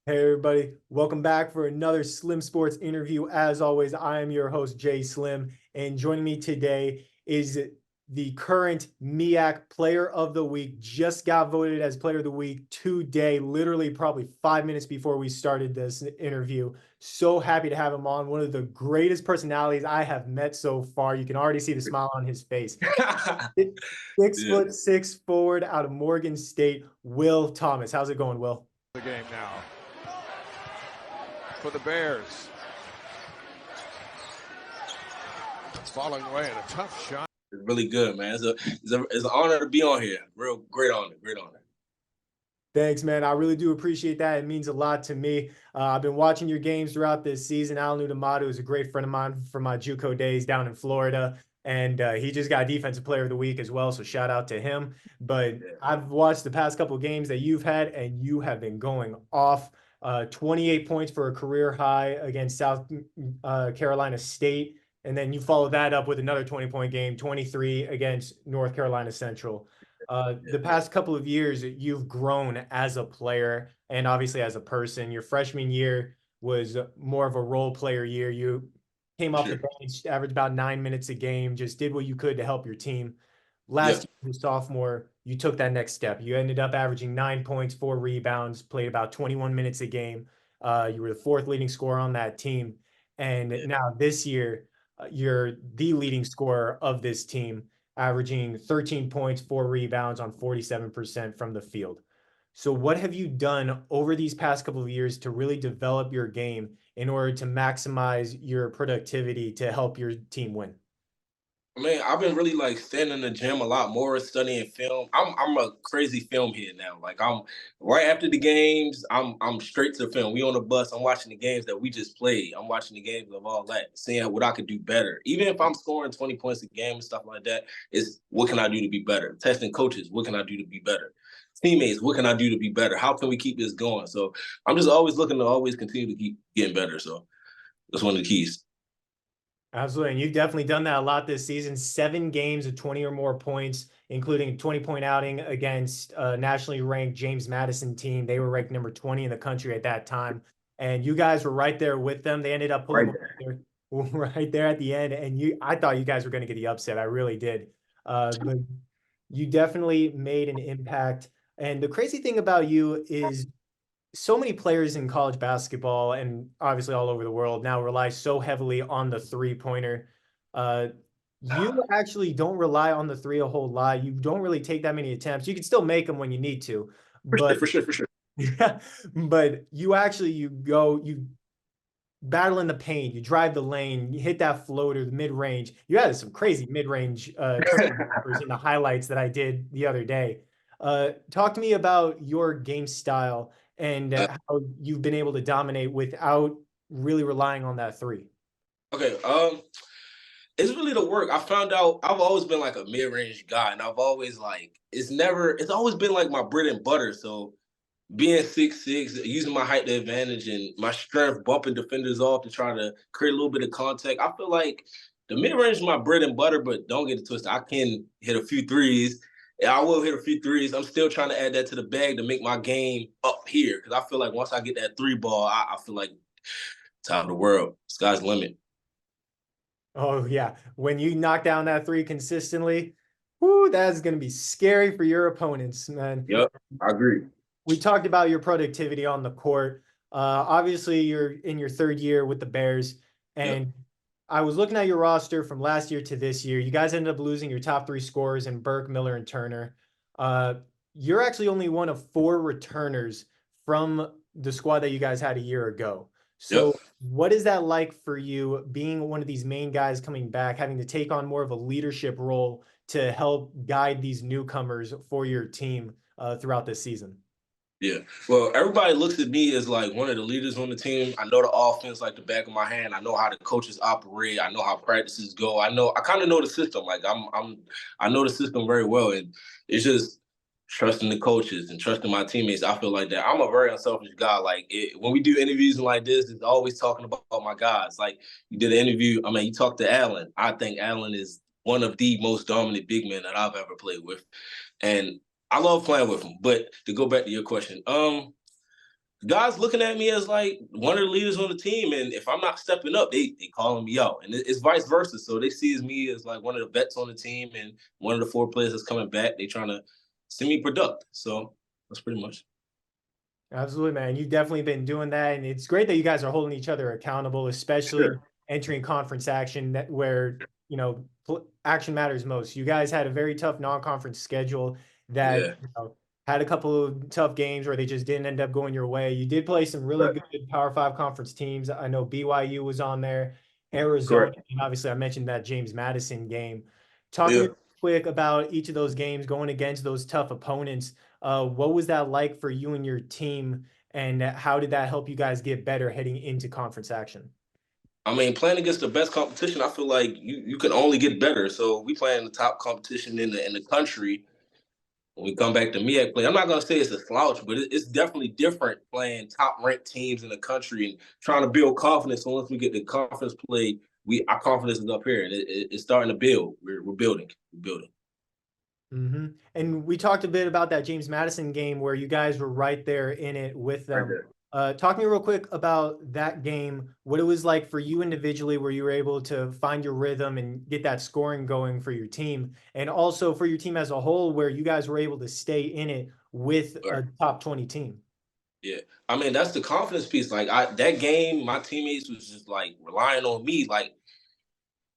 Hey everybody, welcome back for another Slim Sports interview. As always, I am your host, Jay Slim, and joining me today is the current MEAC Player of the Week. Just got voted as Player of the Week today, literally probably 5 minutes before we started this interview. So happy to have him on. One of the greatest personalities I have met so far. You can already see the smile on his face. Six Yeah. foot six forward out of Morgan State, Will Thomas. How's it going, Will? The game now for the Bears. Falling away and a tough shot. It's really good, man. It's an honor to be on here. Real great honor. Thanks, man. I really do appreciate that. It means a lot to me. I've been watching your games throughout this season. Al Nudamadu is a great friend of mine from my JUCO days down in Florida, and he just got Defensive Player of the Week as well, so shout out to him. But I've watched the past couple of games that you've had, and you have been going off. 28 points for a career high against South Carolina State, and then you follow that up with another 20-point game, 23 against North Carolina Central. The past couple of years, you've grown as a player and obviously as a person. Your freshman year was more of a role player year. You came off the bench, averaged about 9 minutes a game, just did what you could to help your team. Last year, as a sophomore, you took that next step. You ended up averaging 9 points, 4 rebounds, played about 21 minutes a game. You were the fourth leading scorer on that team. And now this year, you're the leading scorer of this team, averaging 13 points, 4 rebounds on 47% from the field. So what have you done over these past couple of years to really develop your game in order to maximize your productivity to help your team win? Man, I've been really like staying in the gym a lot more, studying film. I'm a crazy film head now. Like I'm right after the games, I'm straight to the film. We on the bus. I'm watching the games that we just played. I'm watching the games of all that, seeing what I could do better. Even if I'm scoring 20 points a game and stuff like that, is what can I do to be better? Testing coaches, what can I do to be better? Teammates, what can I do to be better? How can we keep this going? So I'm just always looking to always continue to keep getting better. So that's one of the keys. Absolutely. And you've definitely done that a lot this season. 7 games of 20 or more points, including a 20-point outing against a nationally ranked James Madison team. They were ranked number 20 in the country at that time. And you guys were right there with them. They ended up pulling right there at the end. And I thought you guys were going to get the upset. I really did. But you definitely made an impact. And the crazy thing about you is so many players in college basketball and obviously all over the world now rely so heavily on the three-pointer. You actually don't rely on the three a whole lot. You don't really take that many attempts. You can still make them when you need to, but For sure. yeah, but you battle in the paint, you drive the lane, you hit that floater, the mid-range. You had some crazy mid-range numbers in the highlights that I did the other day. Talk to me about your game style and how you've been able to dominate without really relying on that three. Okay, it's really the work. I found out I've always been like a mid-range guy, and I've always like it's always been like my bread and butter. So being 6'6", using my height to advantage and my strength, bumping defenders off to try to create a little bit of contact. I feel like the mid-range is my bread and butter, but don't get it twisted. I can hit a few threes. Yeah, I will hit a few threes. I'm still trying to add that to the bag to make my game up here. Because I feel like once I get that three ball, I feel like top of the world. Sky's the limit. Oh yeah, when you knock down that three consistently, whoo, that's going to be scary for your opponents, man. Yep, I agree. We talked about your productivity on the court. Obviously, you're in your third year with the Bears, Yep. and I was looking at your roster from last year to this year. You guys ended up losing your top three scorers in Burke, Miller, and Turner. Uh, you're actually only one of 4 returners from the squad that you guys had a year ago. Yep. So, what is that like for you being one of these main guys coming back, having to take on more of a leadership role to help guide these newcomers for your team throughout this season? Yeah. Well, everybody looks at me as like one of the leaders on the team. I know the offense like the back of my hand. I know how the coaches operate. I know how practices go. I kind of know the system. Like I know the system very well. And it's just trusting the coaches and trusting my teammates. I feel like that. I'm a very unselfish guy. Like when we do interviews like this, it's always talking about my guys. Like you did an interview. I mean, you talked to Allen. I think Allen is one of the most dominant big men that I've ever played with. And I love playing with him. But to go back to your question, guys looking at me as like one of the leaders on the team, and if I'm not stepping up, they calling me out, and it's vice versa. So they see me as like one of the vets on the team, and one of the 4 players that's coming back. They trying to see me product. So that's pretty much. Absolutely, man. You've definitely been doing that, and it's great that you guys are holding each other accountable, especially Sure. entering conference action that where action matters most. You guys had a very tough non-conference schedule that Yeah. had a couple of tough games where they just didn't end up going your way. You did play some really Correct. good Power Five conference teams. I know BYU was on there, Arizona, Correct. and obviously I mentioned that James Madison game. Talk to Yeah. me quick about each of those games going against those tough opponents. What was that like for you and your team, and how did that help you guys get better heading into conference action? I mean, playing against the best competition, I feel like you can only get better. So we playing the top competition in the country. When we come back to MEAC play, I'm not gonna say it's a slouch, but it's definitely different playing top ranked teams in the country and trying to build confidence. So once we get the conference play, our confidence is up here and it's starting to build. We're building. We're building. And we talked a bit about that James Madison game where you guys were right there in it with Right them. there. Talk to me real quick about that game, what it was like for you individually, where you were able to find your rhythm and get that scoring going for your team, and also for your team as a whole, where you guys were able to stay in it with Right. a top 20 team. Yeah. I mean, that's the confidence piece. Like that game, my teammates was just like relying on me. Like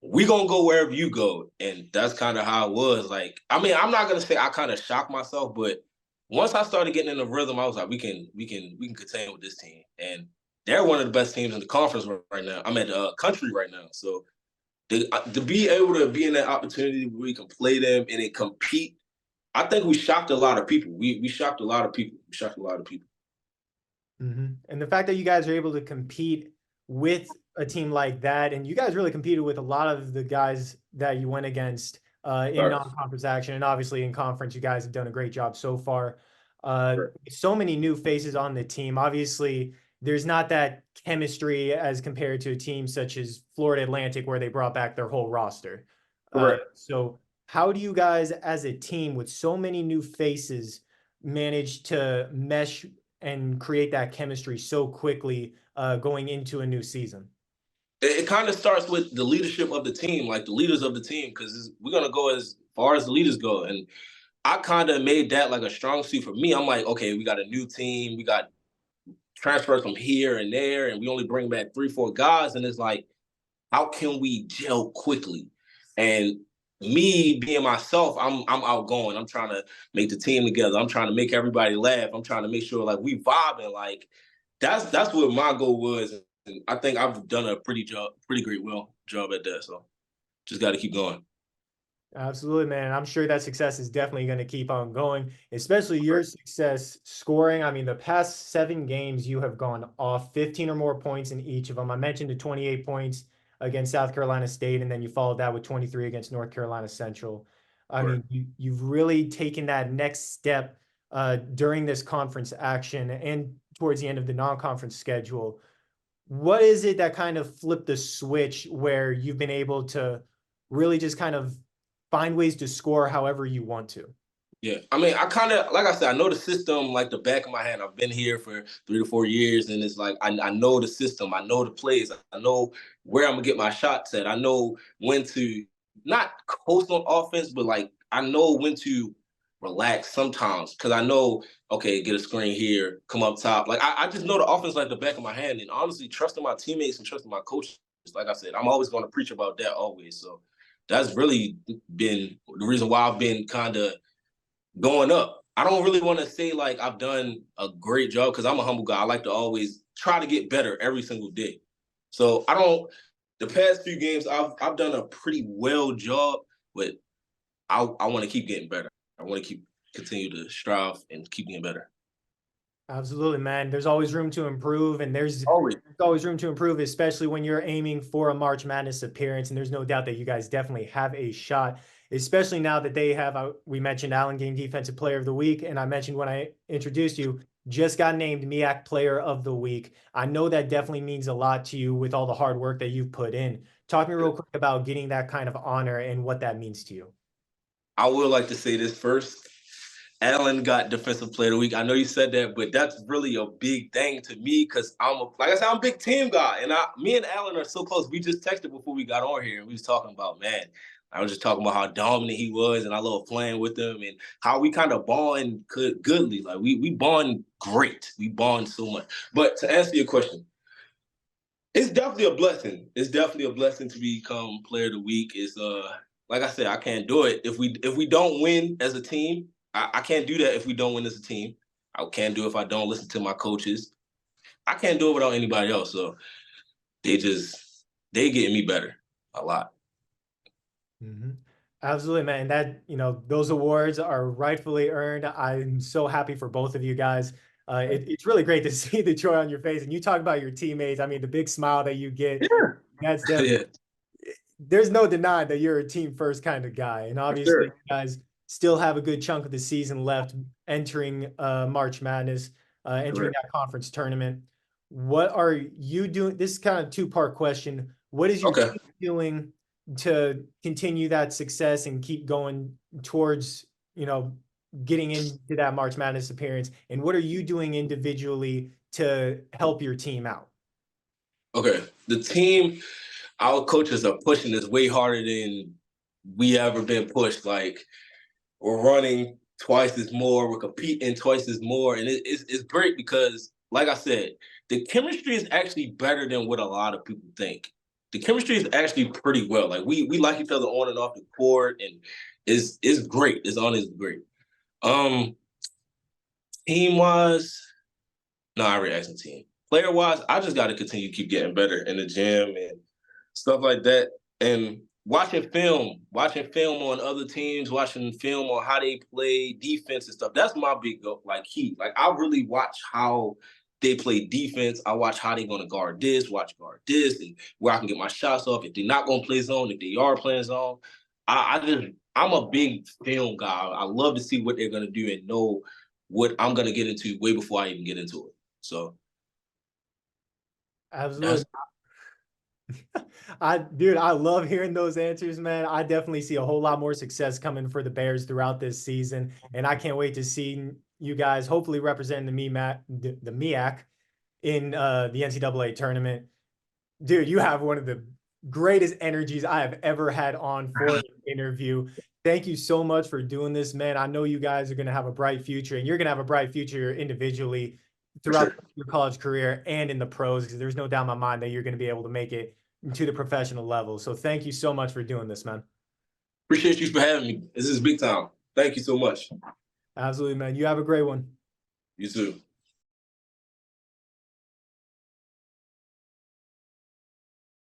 we gonna go wherever you go, and that's kind of how it was. Like, I mean, I'm not gonna say I kind of shocked myself, but once I started getting in the rhythm, I was like, we can continue with this team, and they're one of the best teams in the conference right now. I'm at the country right now, so to be able to be in that opportunity where we can play them and then compete, I think we shocked a lot of people. We shocked a lot of people. We shocked a lot of people. And the fact that you guys are able to compete with a team like that, and you guys really competed with a lot of the guys that you went against in Right. non-conference action, and obviously in conference, you guys have done a great job so far. Right. So many new faces on the team. Obviously, there's not that chemistry as compared to a team such as Florida Atlantic, where they brought back their whole roster. Correct. So, how do you guys, as a team with so many new faces, manage to mesh and create that chemistry so quickly going into a new season? It kind of starts with the leadership of the team, like the leaders of the team, because we're gonna go as far as the leaders go. And I kind of made that like a strong suit for me. I'm like, okay, we got a new team, we got transfers from here and there, and we only bring back 3, 4 guys, and it's like, how can we gel quickly? And me being myself, I'm outgoing. I'm trying to make the team together. I'm trying to make everybody laugh. I'm trying to make sure like we vibing. Like that's what my goal was. And I think I've done a pretty great job at that. So just got to keep going. Absolutely, man. I'm sure that success is definitely going to keep on going, especially your success scoring. I mean, the past 7 games, you have gone off 15 or more points in each of them. I mentioned the 28 points against South Carolina State, and then you followed that with 23 against North Carolina Central. I Right. mean, you've really taken that next step during this conference action and towards the end of the non-conference schedule. What is it that kind of flipped the switch where you've been able to really just kind of find ways to score however you want to? Yeah, I mean, I kind of like I said, I know the system like the back of my hand. I've been here for 3 to 4 years, and it's like I know the system. I know the plays. I know where I'm gonna get my shots at. I know when to not coast on offense, but like I know when to relax sometimes because I know okay, get a screen here, come up top. Like I just know the offense like the back of my hand, and honestly, trusting my teammates and trusting my coaches. Like I said, I'm always going to preach about that always. So that's really been the reason why I've been kind of going up. I don't really want to say like I've done a great job because I'm a humble guy. I like to always try to get better every single day. So I don't. The past few games, I've done a pretty well job, but I want to keep getting better. I want to continue to strive and keep getting better. Absolutely, man. There's always room to improve, and Always. there's always room to improve, especially when you're aiming for a March Madness appearance. And there's no doubt that you guys definitely have a shot, especially now that they have, we mentioned Allen Game Defensive Player of the Week. And I mentioned when I introduced you, just got named MEAC Player of the Week. I know that definitely means a lot to you with all the hard work that you've put in. Talk to me real quick about getting that kind of honor and what that means to you. I would like to say this first. Allen got Defensive Player of the Week. I know you said that, but that's really a big thing to me because like I said, I'm a big team guy, and me and Allen are so close. We just texted before we got on here, and we was talking about, man, I was just talking about how dominant he was, and I love playing with him, and how we kind of bond goodly. Like we bond great. We bond so much. But to answer your question, it's definitely a blessing. It's definitely a blessing to become Player of the Week. It's like I said, I can't do it if we don't win as a team. I can't do that if we don't win as a team. I can't do it if I don't listen to my coaches. I can't do it without anybody else. So they get me better a lot. Mm-hmm. Absolutely, man. And that, those awards are rightfully earned. I'm so happy for both of you guys. It's really great to see the joy on your face. And you talk about your teammates. I mean, the big smile that you get, Yeah. that's definitely, there's no denying that you're a team first kind of guy. And obviously, you guys still have a good chunk of the season left entering March Madness, entering that conference tournament. What are you doing? This is kind of a two-part question. What is your team doing to continue that success and keep going towards, getting into that March Madness appearance? And what are you doing individually to help your team out? Okay. The team, our coaches are pushing us way harder than we ever been pushed. Like, we're running twice as more, we're competing twice as more. And it's great because, like I said, the chemistry is actually better than what a lot of people think. The chemistry is actually pretty well. Like we like each other on and off the court, and it's great. It's honestly great. Team wise, no, I already asked the team. Player wise, I just got to continue to keep getting better in the gym and stuff like that. And watching film on other teams, watching film on how they play defense and stuff. That's my big key. Like, I really watch how they play defense. I watch how they're going to guard this, and where I can get my shots off. If they're not going to play zone, if they are playing zone, I'm a big film guy. I love to see what they're going to do and know what I'm going to get into way before I even get into it. So, absolutely. I love hearing those answers, man. I definitely see a whole lot more success coming for the Bears throughout this season, and I can't wait to see you guys hopefully representing the MEAC in the NCAA tournament. Dude, you have one of the greatest energies I have ever had on for an interview. Thank you so much for doing this, man. I know you guys are going to have a bright future, and you're going to have a bright future individually throughout your college career and in the pros, because there's no doubt in my mind that you're going to be able to make it to the professional level. So thank you so much for doing this, man. Appreciate you for having me. This is big time. Thank you so much. Absolutely, man. You have a great one. You too.